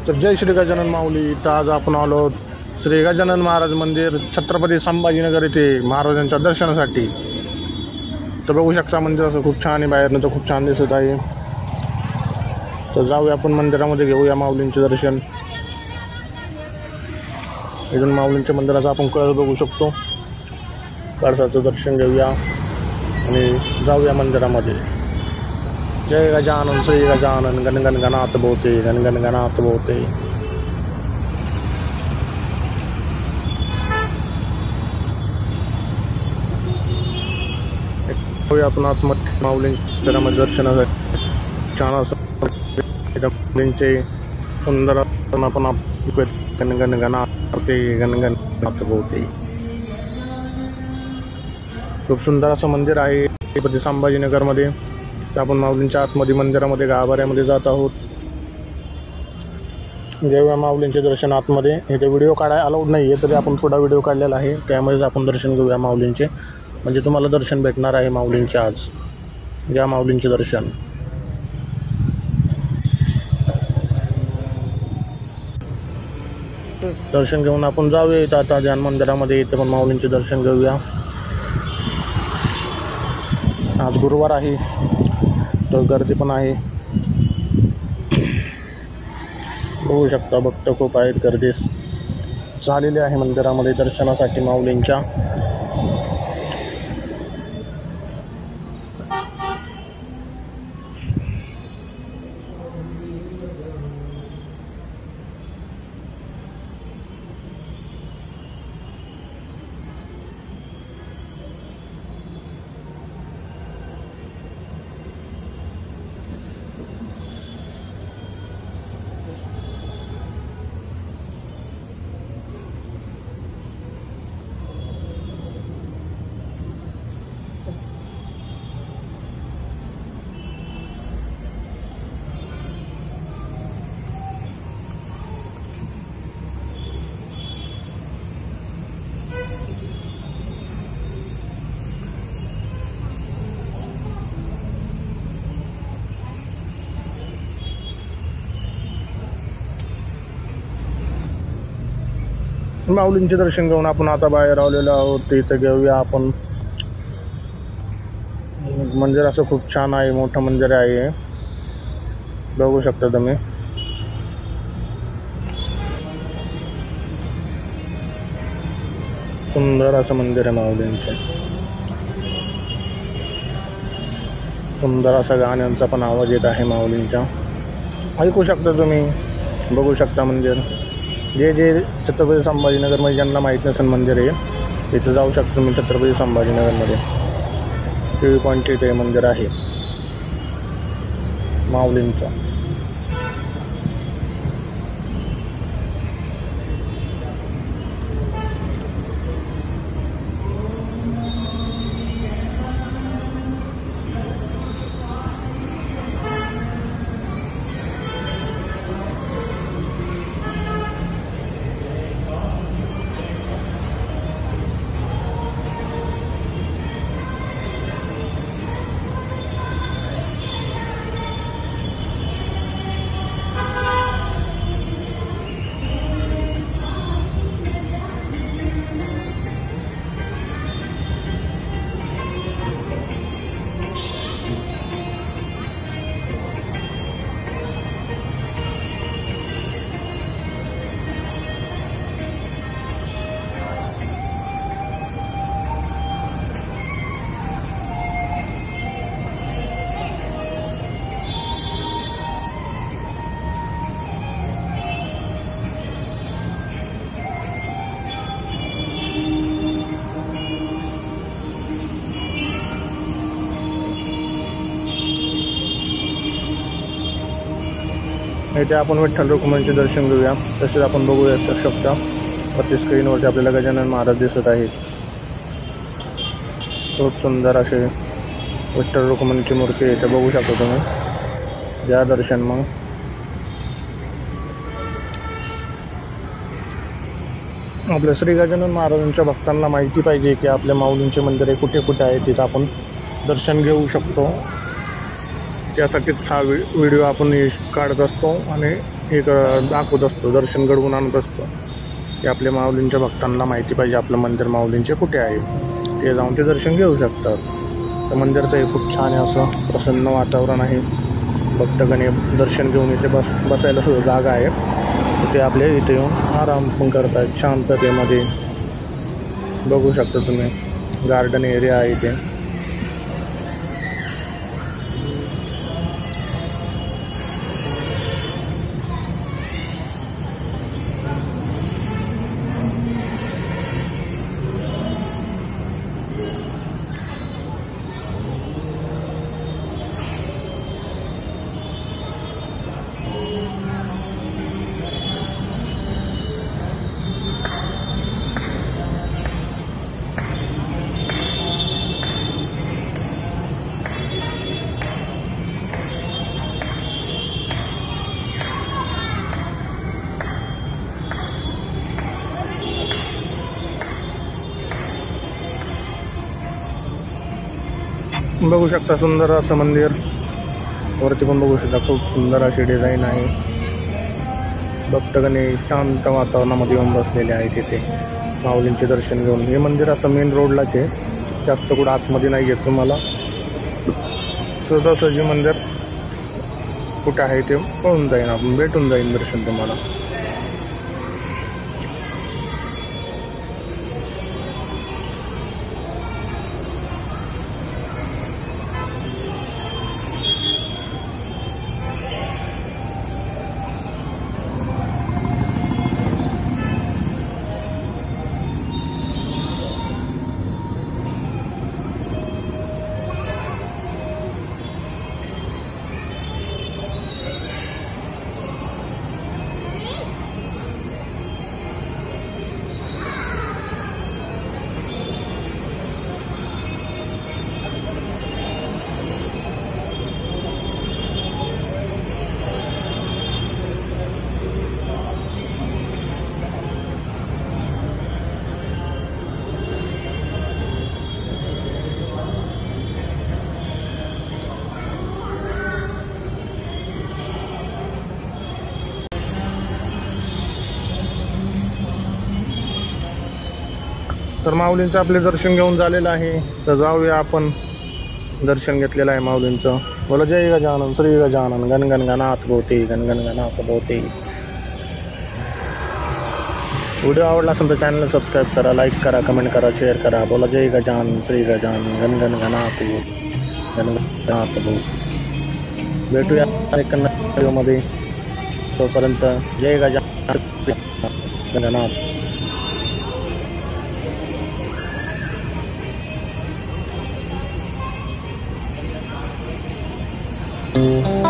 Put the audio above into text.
तर जय श्री गजानन माऊली। तर आज आपण आलो श्री गजानन महाराज मंदिर छत्रपती संभाजीनगर येथे महाराजांच्या दर्शनासाठी। तर बघू शकता मंदिर असं खूप छान आहे, बाहेरनं तर खूप छान दिसत आहे। तर जाऊया आपण मंदिरामध्ये, घेऊया माऊलींचे दर्शन। इथून माऊलींच्या मंदिराचा आपण कळस बघू शकतो, कळसाचं दर्शन घेऊया आणि जाऊया मंदिरामध्ये। जय गजानन श्री गजानन गण गण गणात बोते, गण गण गणात बोते। आपण आतमध्ये माऊलींच्या दर्शनासाठी छान असं माऊलींचे सुंदर आपण गण गण गणात गण गण गणात बोते। खूप सुंदर असं मंदिर आहे छत्रपती संभाजीनगरमध्ये। तर आपण माऊलींच्या आतमध्ये मंदिरामध्ये गाभाऱ्यामध्ये जात आहोत। घेऊया माऊलींचे दर्शन आतमध्ये। इथे व्हिडिओ काढायला अलाउड नाही आहे, तरी आपण थोडा व्हिडिओ काढलेला आहे, त्यामुळेच आपण दर्शन घेऊया माऊलींचे, म्हणजे तुम्हाला दर्शन भेटणार आहे माऊलींचे। आज घ्या माऊलींचे दर्शन। दर्शन घेऊन आपण जाऊया इथं आता ध्यान मंदिरामध्ये, इथे पण माऊलींचे दर्शन घेऊया। आज गुरुवार आहे तर गर्दी पण आहे, बघू शकता भक्त खूप आहेत, गर्दी झालेली आहे मंदिरामध्ये दर्शनासाठी माऊलींच्या। माऊलींचे दर्शन घेऊन आपण आता बाहेर आलेलो आहोत। इथं घेऊया आपण मंदिर असं खूप छान आहे, मोठं मंदिर आहे, बघू शकता तुम्ही। सुंदर असं मंदिर आहे माऊलींचे, सुंदर असा गाण्यांचा पण आवाज येत आहे माऊलींच्या, ऐकू शकता तुम्ही, बघू शकता मंदिर। जे छत्रपती संभाजीनगरमध्ये ज्यांना माहीत नसेल मंदिर आहे, इथं जाऊ शकता तुम्ही छत्रपती संभाजीनगरमध्ये। टी व्ही पॉईंटचे इथे मंदिर आहे माऊलींचं। इथे आपण विठ्ठल रुक्मिणीचे दर्शन घेऊया। तसेच आपण बघू शकता वरती स्क्रीनवरती आपल्याला गजानन महाराज दिसत आहेत। खूप सुंदर असे विठ्ठल रुक्मिणीची मूर्ती आहे, इथे बघू शकता तुम्ही। घ्या दर्शन मग। आपल्या श्री गजानन महाराजांच्या भक्तांना माहिती पाहिजे की आपल्या माऊलींचे मंदिरे कुठे कुठे आहेत, तिथं आपण दर्शन घेऊ शकतो। त्यासाठीच हा व्हिडिओ आपण काढत असतो आणि एक दाखवत असतो, दर्शन घडवून आणत असतो की आपल्या माऊलींच्या भक्तांना माहिती पाहिजे आपलं मंदिर माऊलींचे कुठे आहे, ते जाऊन ते दर्शन घेऊ शकतात. तर मंदिरचं हे खूप छान आहे, असं प्रसन्न वातावरण आहे. भक्तगण दर्शन घेऊन इथे बसायला सुद्धा जागा आहे. ते आपले इथे येऊन आराम पण करतात शांततेमध्ये. बघू शकता तुम्ही गार्डन एरिया आहे इथे. बघू शकता सुंदर असं मंदिर. वरती पण बघू शकता खूप सुंदर अशी डिझाईन आहे. भक्तगण शांत वातावरणामध्ये येऊन बसलेले आहेत तिथे माऊलींचे दर्शन घेऊन. हे मंदिर असं मेन रोडलाच आहे, जास्त कुठं आतमध्ये नाही घेत तुम्हाला. सहजासहजी मंदिर कुठं आहे ते कळून जाईन, आपण भेटून जाईन दर्शन तुम्हाला. तर माऊलींचं आपले दर्शन घेऊन झालेलं आहे. तर जाऊया आपण, दर्शन घेतलेलं आहे माऊलींचं. बोला जय गजानन श्री गजानन गण गण गणात भोवती गण गण गणात भोवती. व्हिडिओ आवडला असेल तर चॅनलला सबस्क्राईब करा, लाईक करा, कमेंट करा, शेअर करा. बोला जय गजानन श्री गजानन गण गण गणात गण गणात भोवती. भेटूया एक व्हिडिओमध्ये. तोपर्यंत जय गजानन गणात. Thank you.